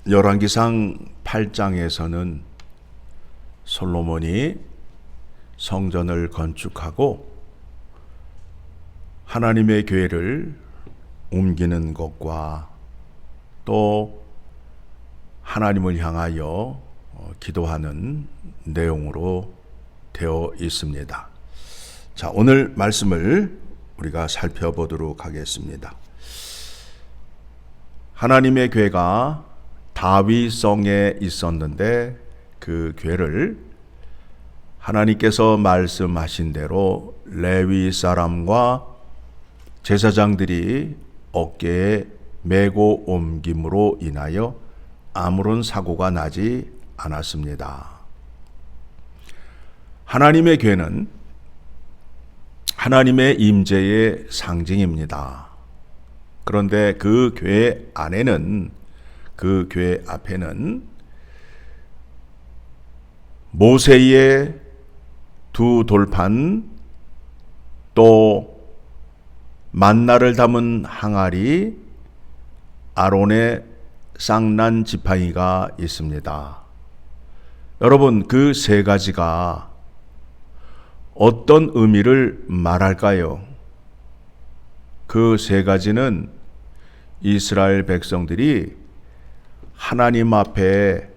열왕기상 8장에서는 솔로몬이 성전을 건축하고 하나님의 교회를 옮기는 것과 또 하나님을 향하여 기도하는 내용으로 되어 있습니다. 자, 오늘 말씀을 우리가 살펴보도록 하겠습니다. 하나님의 교회가 다윗성에 있었는데 그 교회를 하나님께서 말씀하신 대로 레위 사람과 제사장들이 어깨에 메고 옮김으로 인하여 아무런 사고가 나지 않았습니다. 하나님의 교회는 하나님의 임재의 상징입니다. 그런데 그 교회 안에는, 그 교회 앞에는 모세의 두 돌판, 또 만나를 담은 항아리, 아론의 쌍난 지팡이가 있습니다. 여러분, 그 세 가지가 어떤 의미를 말할까요? 그 세 가지는 이스라엘 백성들이 하나님 앞에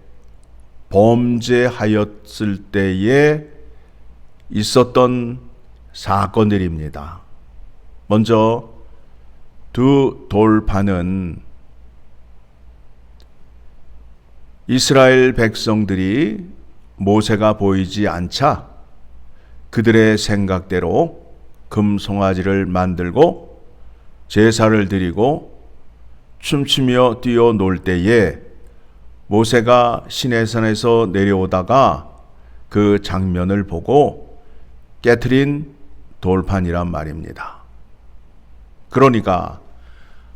범죄하였을 때에 있었던 사건들입니다. 먼저 두 돌판은 이스라엘 백성들이 모세가 보이지 않자 그들의 생각대로 금송아지를 만들고 제사를 드리고 춤추며 뛰어놀 때에 모세가 시내산에서 내려오다가 그 장면을 보고 깨트린 돌판이란 말입니다. 그러니까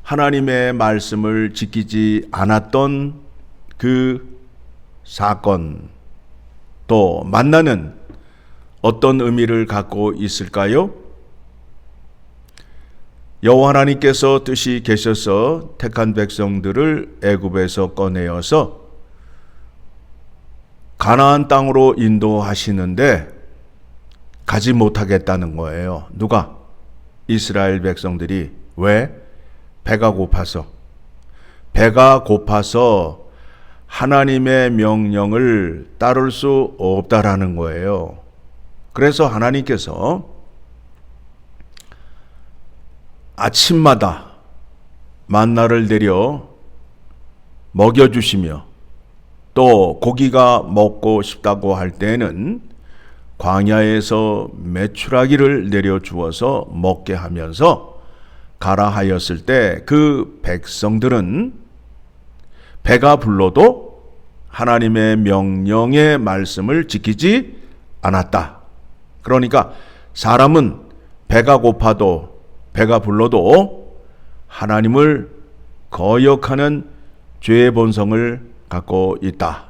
하나님의 말씀을 지키지 않았던 그 사건, 또 만나는 어떤 의미를 갖고 있을까요? 여호와 하나님께서 뜻이 계셔서 택한 백성들을 애굽에서 꺼내어서 가나안 땅으로 인도하시는데 가지 못하겠다는 거예요. 누가? 이스라엘 백성들이. 왜? 배가 고파서. 배가 고파서 하나님의 명령을 따를 수 없다라는 거예요. 그래서 하나님께서 아침마다 만나를 내려 먹여주시며 또 고기가 먹고 싶다고 할 때는 광야에서 메추라기를 내려주어서 먹게 하면서 가라 하였을 때 그 백성들은 배가 불러도 하나님의 명령의 말씀을 지키지 않았다. 그러니까 사람은 배가 고파도 배가 불러도 하나님을 거역하는 죄의 본성을 갖고 있다.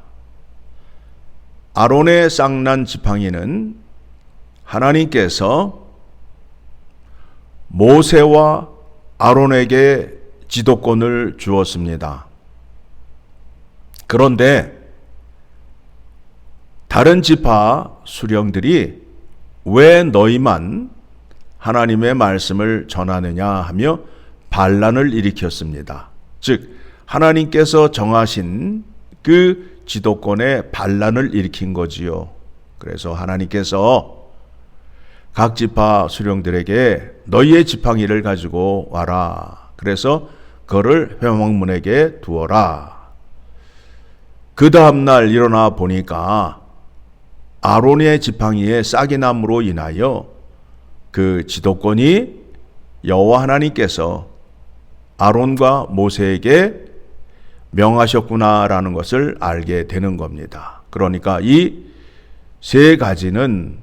아론의 쌍난 지팡이는 하나님께서 모세와 아론에게 지도권을 주었습니다. 그런데 다른 지파 수령들이 왜 너희만 하나님의 말씀을 전하느냐 하며 반란을 일으켰습니다. 즉 하나님께서 정하신 그 지도권에 반란을 일으킨 거지요. 그래서 하나님께서 각 지파 수령들에게 너희의 지팡이를 가지고 와라. 그래서 그를 회막문에게 두어라. 그 다음날 일어나 보니까 아론의 지팡이에 싹이 남으로 인하여 그 지도권이 여호와 하나님께서 아론과 모세에게 명하셨구나라는 것을 알게 되는 겁니다. 그러니까 이 세 가지는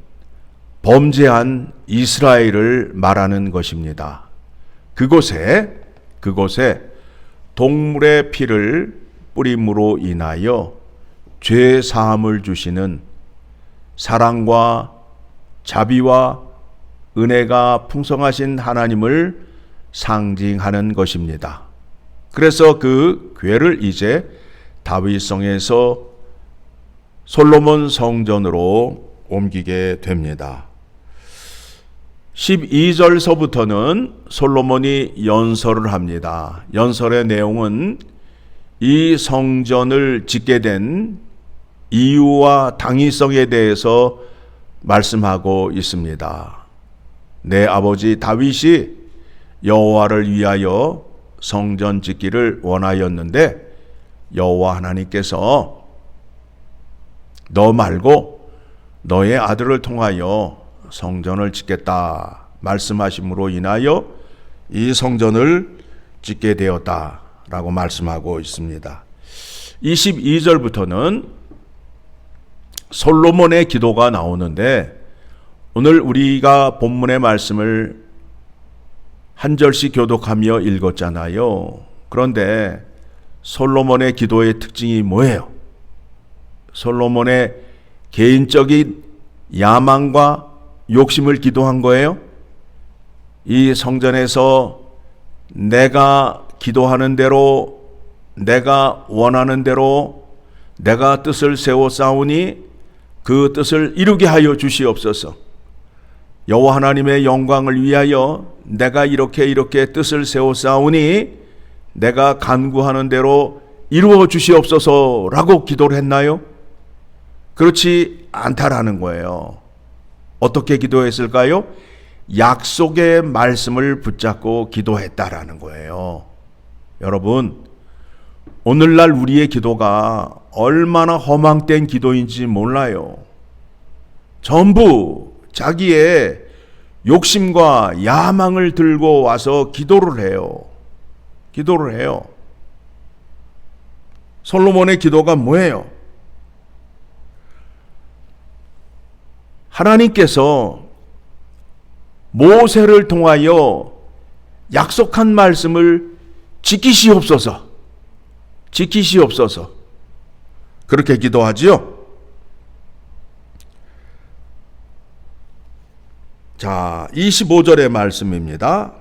범죄한 이스라엘을 말하는 것입니다. 그곳에 동물의 피를 뿌림으로 인하여 죄 사함을 주시는 사랑과 자비와 은혜가 풍성하신 하나님을 상징하는 것입니다. 그래서 그 괴를 이제 다윗성에서 솔로몬 성전으로 옮기게 됩니다. 12절서부터는 솔로몬이 연설을 합니다. 연설의 내용은 이 성전을 짓게 된 이유와 당위성에 대해서 말씀하고 있습니다. 내 아버지 다윗이 여호와를 위하여 성전 짓기를 원하였는데 여호와 하나님께서 너 말고 너의 아들을 통하여 성전을 짓겠다 말씀하심으로 인하여 이 성전을 짓게 되었다라고 말씀하고 있습니다. 22절부터는 솔로몬의 기도가 나오는데 오늘 우리가 본문의 말씀을 한 절씩 교독하며 읽었잖아요. 그런데 솔로몬의 기도의 특징이 뭐예요? 솔로몬의 개인적인 야망과 욕심을 기도한 거예요? 이 성전에서 내가 기도하는 대로, 내가 원하는 대로 내가 뜻을 세워 싸우니 그 뜻을 이루게 하여 주시옵소서. 여호와 하나님의 영광을 위하여 내가 이렇게 뜻을 세워 싸우니 내가 간구하는 대로 이루어 주시옵소서라고 기도를 했나요? 그렇지 않다라는 거예요. 어떻게 기도했을까요? 약속의 말씀을 붙잡고 기도했다라는 거예요. 여러분, 오늘날 우리의 기도가 얼마나 허망된 기도인지 몰라요. 전부 자기의 욕심과 야망을 들고 와서 기도를 해요. 솔로몬의 기도가 뭐예요? 하나님께서 모세를 통하여 약속한 말씀을 지키시옵소서. 그렇게 기도하지요. 자, 25절의 말씀입니다.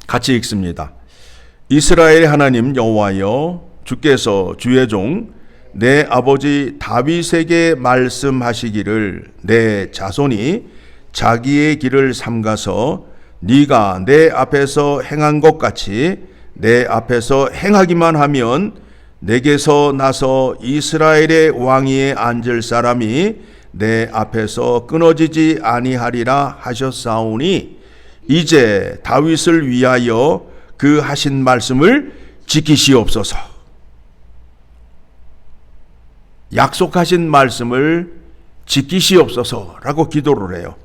같이 읽습니다. 이스라엘의 하나님 여호와여, 주께서 주의 종 내 아버지 다윗에게 말씀하시기를 내 자손이 자기의 길을 삼가서 네가 내 앞에서 행한 것 같이 내 앞에서 행하기만 하면 내게서 나서 이스라엘의 왕위에 앉을 사람이 내 앞에서 끊어지지 아니하리라 하셨사오니 이제 다윗을 위하여 그 하신 말씀을 지키시옵소서. 약속하신 말씀을 지키시옵소서라고 기도를 해요.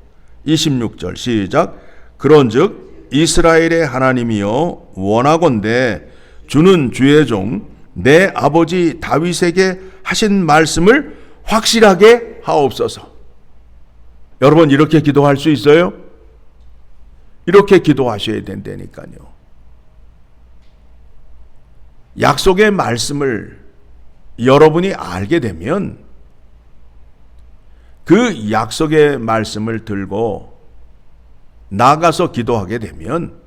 26절 시작. 그런즉 이스라엘의 하나님이여 원하건대 주는 주의 종 내 아버지 다윗에게 하신 말씀을 확실하게 하옵소서. 여러분, 이렇게 기도할 수 있어요? 이렇게 기도하셔야 된다니까요. 약속의 말씀을 여러분이 알게 되면 그 약속의 말씀을 들고 나가서 기도하게 되면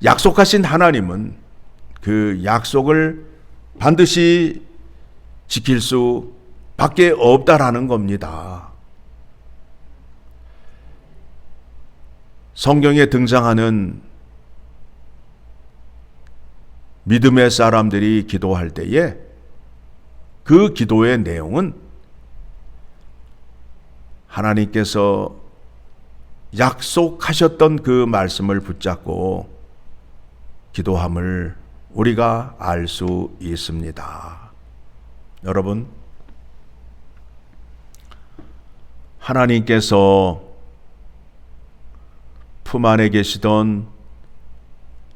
약속하신 하나님은 그 약속을 반드시 지킬 수 밖에 없다라는 겁니다. 성경에 등장하는 믿음의 사람들이 기도할 때에 그 기도의 내용은 하나님께서 약속하셨던 그 말씀을 붙잡고 기도함을 우리가 알 수 있습니다. 여러분, 하나님께서 품 안에 계시던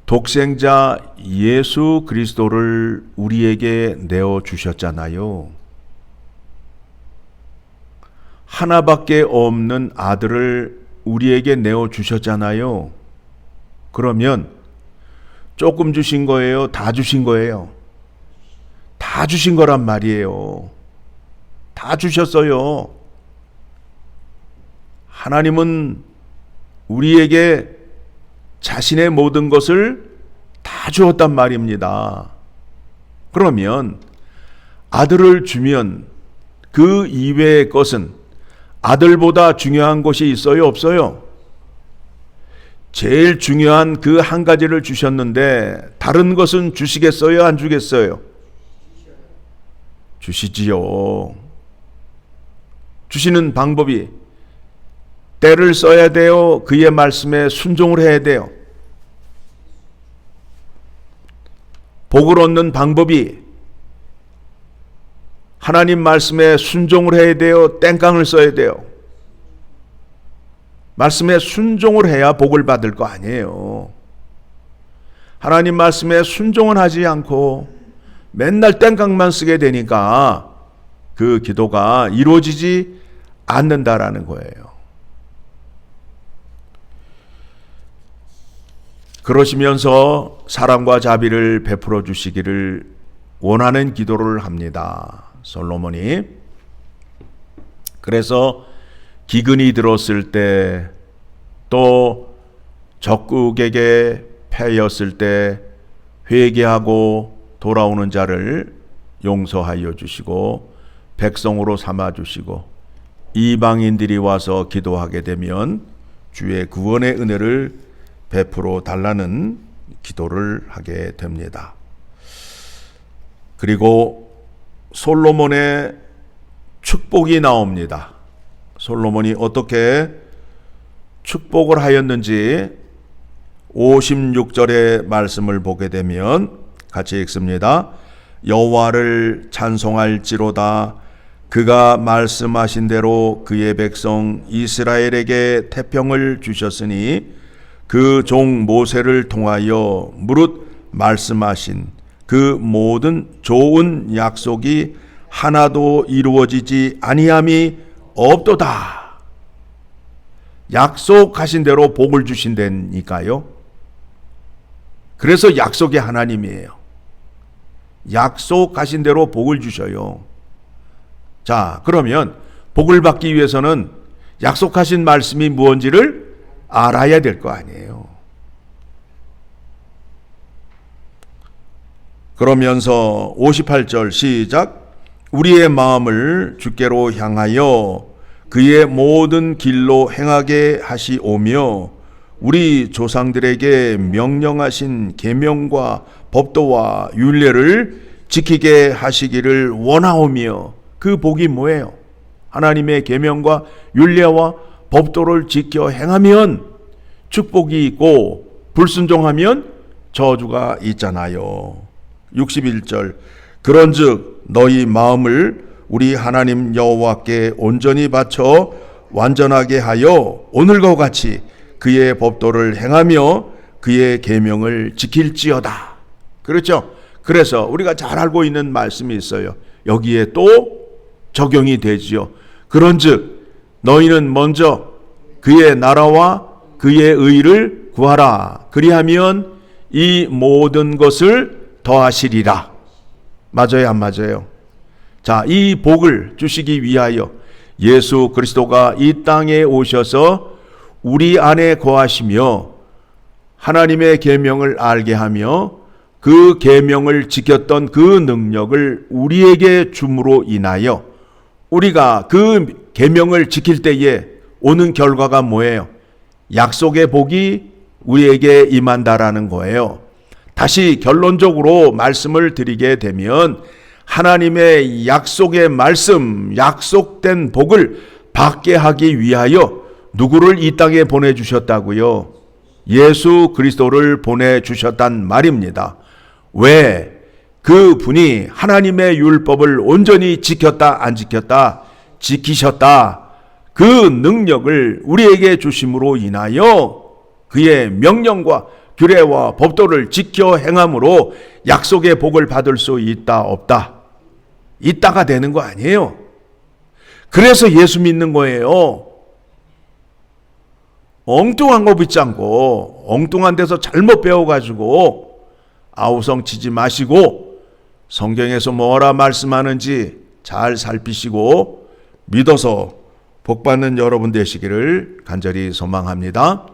독생자 예수 그리스도를 우리에게 내어주셨잖아요. 하나밖에 없는 아들을 우리에게 내어주셨잖아요. 그러면 조금 주신 거예요? 다 주신 거예요? 다 주신 거란 말이에요. 다 주셨어요. 하나님은 우리에게 자신의 모든 것을 다 주었단 말입니다. 그러면 아들을 주면 그 이외의 것은 아들보다 중요한 것이 있어요, 없어요? 제일 중요한 그 한 가지를 주셨는데 다른 것은 주시겠어요, 안 주겠어요? 주시지요. 주시는 방법이 때를 써야 돼요. 그의 말씀에 순종을 해야 돼요. 복을 얻는 방법이 하나님 말씀에 순종을 해야 돼요. 땡깡을 써야 돼요. 말씀에 순종을 해야 복을 받을 거 아니에요. 하나님 말씀에 순종은 하지 않고 맨날 땡깡만 쓰게 되니까 그 기도가 이루어지지 않는다라는 거예요. 그러시면서 사랑과 자비를 베풀어 주시기를 원하는 기도를 합니다. 솔로몬이. 그래서 기근이 들었을 때, 또 적국에게 패였을 때 회개하고 돌아오는 자를 용서하여 주시고 백성으로 삼아 주시고 이방인들이 와서 기도하게 되면 주의 구원의 은혜를 베풀어 달라는 기도를 하게 됩니다. 그리고 솔로몬의 축복이 나옵니다. 솔로몬이 어떻게 축복을 하였는지 56절의 말씀을 보게 되면 같이 읽습니다. 여호와를 찬송할지로다. 그가 말씀하신 대로 그의 백성 이스라엘에게 태평을 주셨으니 그 종 모세를 통하여 무릇 말씀하신 그 모든 좋은 약속이 하나도 이루어지지 아니함이 없도다. 약속하신 대로 복을 주신다니까요. 그래서 약속의 하나님이에요. 약속하신 대로 복을 주셔요. 자, 그러면 복을 받기 위해서는 약속하신 말씀이 무엇인지를 알아야 될 거 아니에요. 그러면서 58절 시작. 우리의 마음을 주께로 향하여 그의 모든 길로 행하게 하시오며 우리 조상들에게 명령하신 계명과 법도와 율례를 지키게 하시기를 원하오며. 그 복이 뭐예요? 하나님의 계명과 율례와 법도를 지켜 행하면 축복이 있고 불순종하면 저주가 있잖아요. 61절 그런즉 너희 마음을 우리 하나님 여호와께 온전히 바쳐 완전하게 하여 오늘과 같이 그의 법도를 행하며 그의 계명을 지킬지어다. 그렇죠? 그래서 우리가 잘 알고 있는 말씀이 있어요. 여기에 또 적용이 되지요. 그런즉 너희는 먼저 그의 나라와 그의 의를 구하라. 그리하면 이 모든 것을 더하시리라. 맞아요, 안 맞아요? 자, 이 복을 주시기 위하여 예수 그리스도가 이 땅에 오셔서 우리 안에 거하시며 하나님의 계명을 알게 하며 그 계명을 지켰던 그 능력을 우리에게 줌으로 인하여 우리가 그 계명을 지킬 때에 오는 결과가 뭐예요? 약속의 복이 우리에게 임한다라는 거예요. 다시 결론적으로 말씀을 드리게 되면 하나님의 약속의 말씀, 약속된 복을 받게 하기 위하여 누구를 이 땅에 보내주셨다고요? 예수 그리스도를 보내주셨단 말입니다. 왜? 그 분이 하나님의 율법을 온전히 지켰다, 안 지켰다? 지키셨다. 그 능력을 우리에게 주심으로 인하여 그의 명령과 규례와 법도를 지켜 행함으로 약속의 복을 받을 수 있다, 없다? 있다가 되는 거 아니에요. 그래서 예수 믿는 거예요. 엉뚱한 거 믿지 않고 엉뚱한 데서 잘못 배워가지고 아우성 치지 마시고 성경에서 뭐라 말씀하는지 잘 살피시고 믿어서 복받는 여러분 되시기를 간절히 소망합니다.